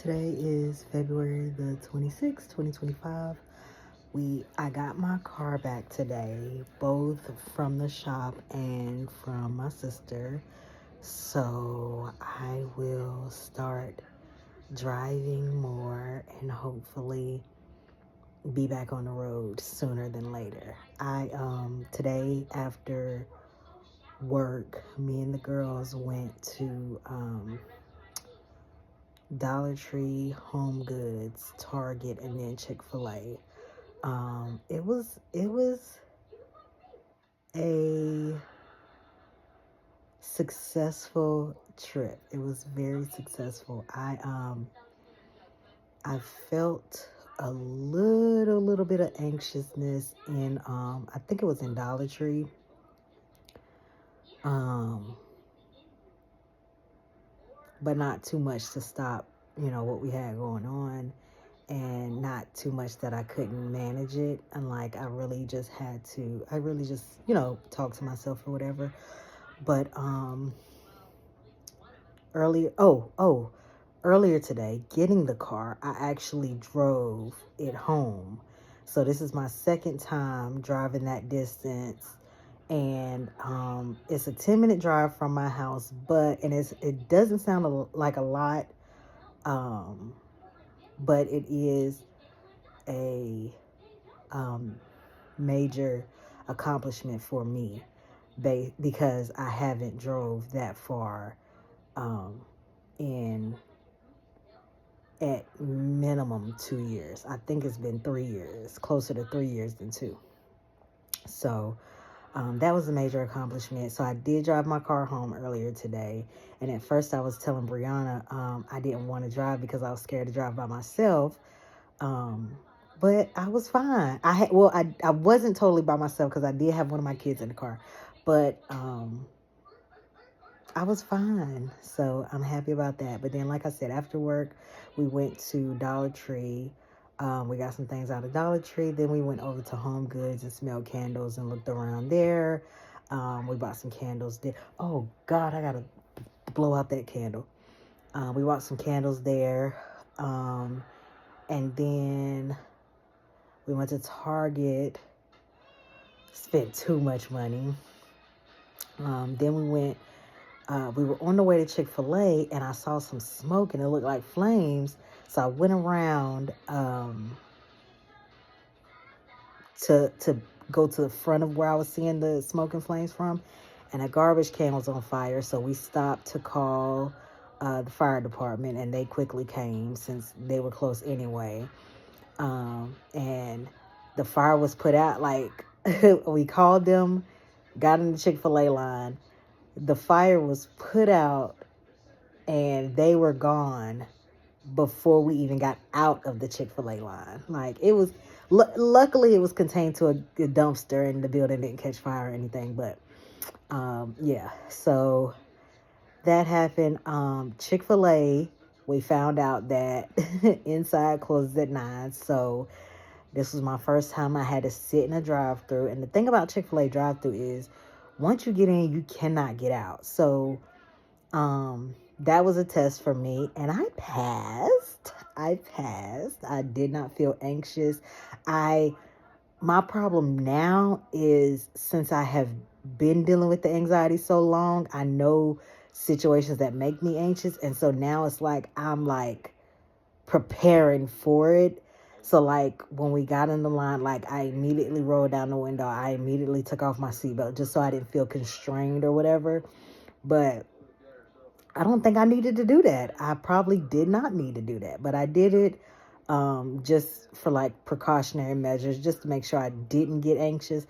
Today is February the 26th, 2025. I got my car back today, both from the shop and from my sister. So I will start driving more and hopefully be back on the road sooner than later. I today after work, me and the girls went to Dollar Tree, Home Goods, Target, and then Chick-fil-A. It was a successful trip. It was very successful. I felt a little bit of anxiousness in I think it was in Dollar Tree. Um but not too much to stop, what we had going on, and not too much that I couldn't manage it. And like I really just, talk to myself or whatever. But earlier earlier today, getting the car, I actually drove it home. So this is my second time driving that distance. And it's a 10-minute drive from my house, it doesn't sound like a lot, um, but it is a um, major accomplishment for me, because I haven't drove that far um, in at minimum 2 years. I think it's been 3 years, closer to 3 years than two. So that was a major accomplishment. So I did drive my car home earlier today. And at first I was telling Brianna I didn't want to drive because I was scared to drive by myself. Um, but I was fine. I wasn't totally by myself because I did have one of my kids in the car. But I was fine. So I'm happy about that. But then, like I said, after work, we went to Dollar Tree. We got some things out of Dollar Tree. Then we went over to Home Goods and smelled candles and looked around there. We bought some candles there. Oh, God, I got to blow out that candle. We bought some candles there. And then we went to Target, spent too much money. Then we were on the way to Chick-fil-A, and I saw some smoke and it looked like flames. So I went around to go to the front of where I was seeing the smoke and flames from, and a garbage can was on fire. So we stopped to call the fire department, and they quickly came since they were close anyway. And the fire was put out. Like, we called them, got in the Chick-fil-A line. The fire was put out and they were gone before we even got out of the Chick-fil-A line. Like, it was, luckily it was contained to a dumpster and the building didn't catch fire or anything. But yeah, so that happened. Chick-fil-A, we found out that inside closes at 9. So this was my first time I had to sit in a drive-thru. And the thing about Chick-fil-A drive-thru is once you get in, you cannot get out. So that was a test for me, and I passed. I did not feel anxious. My problem now is, since I have been dealing with the anxiety so long, I know situations that make me anxious. And so now it's like I'm like preparing for it. So like when we got in the line, like I immediately rolled down the window. I immediately took off my seatbelt just so I didn't feel constrained or whatever. But I don't think I needed to do that. I probably did not need to do that, but I did it just for like precautionary measures, just to make sure I didn't get anxious.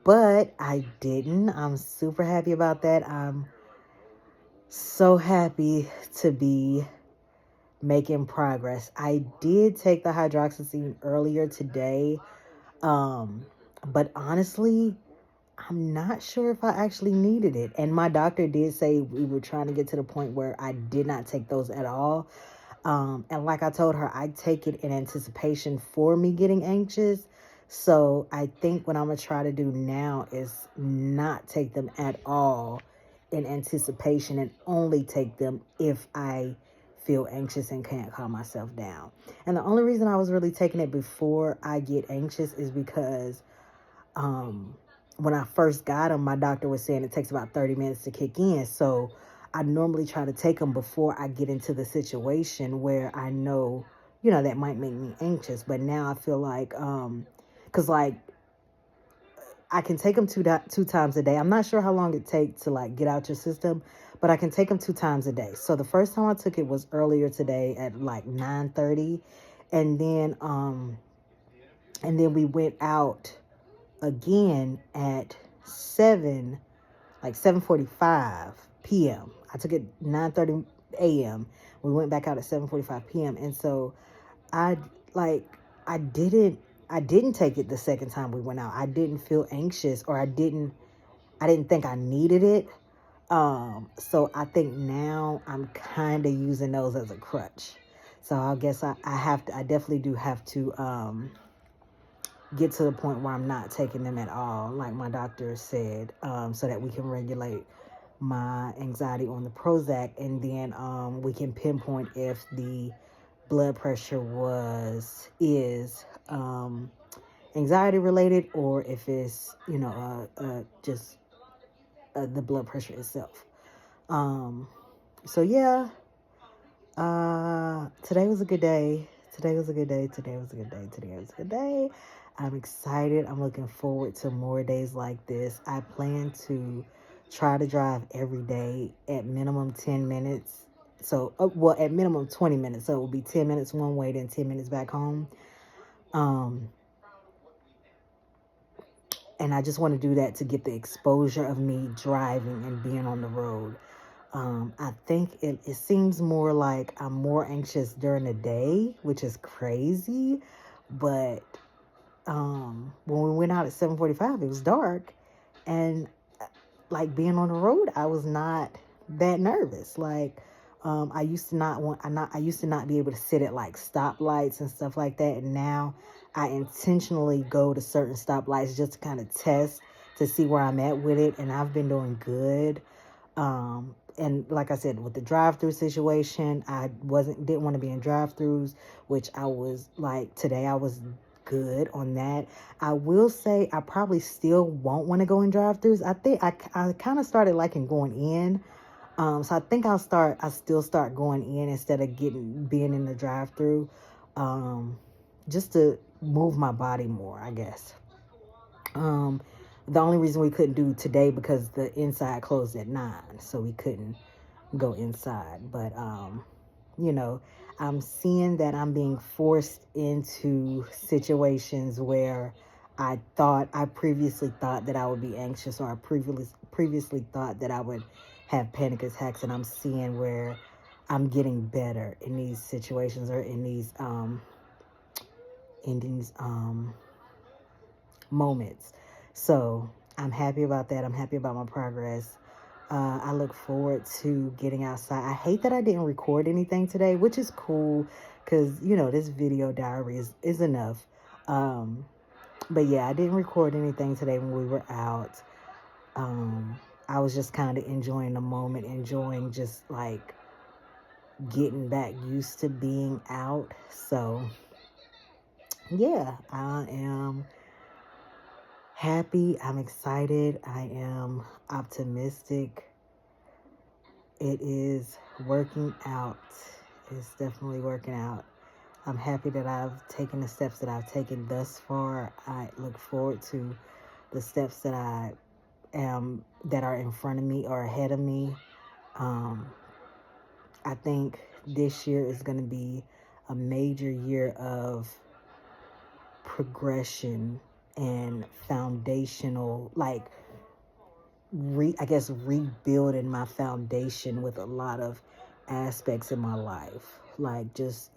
But I didn't. I'm super happy about that. I'm so happy to be making progress. I did take the hydroxyzine earlier today, but honestly, I'm not sure if I actually needed it. And my doctor did say we were trying to get to the point where I did not take those at all. And like I told her, I take it in anticipation for me getting anxious. So I think what I'm going to try to do now is not take them at all in anticipation, and only take them if I feel anxious and can't calm myself down. And the only reason I was really taking it before I get anxious is because when I first got them, my doctor was saying it takes about 30 minutes to kick in. So I normally try to take them before I get into the situation where I know, that might make me anxious. But now I feel like, because like I can take them two times a day. I'm not sure how long it takes to like get out your system, but I can take them 2 times a day. So the first time I took it was earlier today at like 9:30, and then we went out again at 7:45 p.m. I took it 9:30 a.m. We went back out at 7:45 p.m. And so I like I didn't take it the second time we went out. I didn't feel anxious, or I didn't think I needed it. So I think now I'm kind of using those as a crutch. So I guess I definitely do have to get to the point where I'm not taking them at all, like my doctor said, so that we can regulate my anxiety on the Prozac, and then we can pinpoint if the blood pressure is anxiety related, or if it's just the blood pressure itself. So yeah, today was a good day. Today was a good day. Today was a good day. Today was a good day. I'm excited. I'm looking forward to more days like this. I plan to try to drive every day at minimum 10 minutes. So, at minimum 20 minutes. So it will be 10 minutes one way, then 10 minutes back home. And I just want to do that to get the exposure of me driving and being on the road. I think it seems more like I'm more anxious during the day, which is crazy. But when we went out at 7:45, it was dark, and like being on the road, I was not that nervous. Like I used to not be able to sit at like stoplights and stuff like that, and now I intentionally go to certain stoplights just to kind of test to see where I'm at with it, and I've been doing good. And like I said, with the drive-through situation, I didn't want to be in drive-throughs, which I was like, today I was good on that. I will say I probably still won't want to go in drive-throughs. I think I kind of started liking going in. So I think I'll still start going in instead of being in the drive-through, just to move my body more, I guess. The only reason we couldn't do today because the inside closed at 9, so we couldn't go inside. But I'm seeing that I'm being forced into situations where I previously thought that I would be anxious, or I previously thought that I would have panic attacks, and I'm seeing where I'm getting better in these situations, or in these moments. So I'm happy about that. I'm happy about my progress. I look forward to getting outside. I hate that I didn't record anything today, which is cool because, this video diary is enough. But yeah, I didn't record anything today when we were out. I was just kind of enjoying the moment, enjoying just like getting back used to being out. So yeah, I am happy. I'm excited. I am optimistic. It is working out. It's definitely working out. I'm happy that I've taken the steps that I've taken thus far. I look forward to the steps that are in front of me or ahead of me. I think this year is going to be a major year of progression and foundational, like rebuilding my foundation with a lot of aspects in my life, like just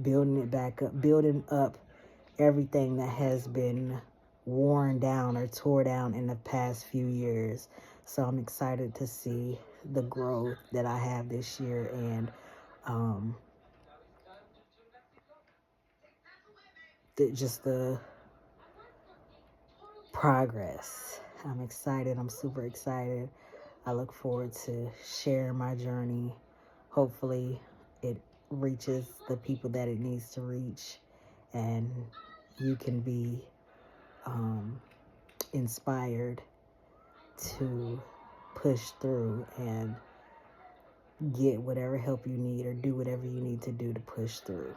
building it back up, building up everything that has been worn down or tore down in the past few years. So I'm excited to see the growth that I have this year, and just the progress. I'm excited. I'm super excited. I look forward to sharing my journey, hopefully it reaches the people that it needs to reach, and you can be inspired to push through and get whatever help you need or do whatever you need to do to push through.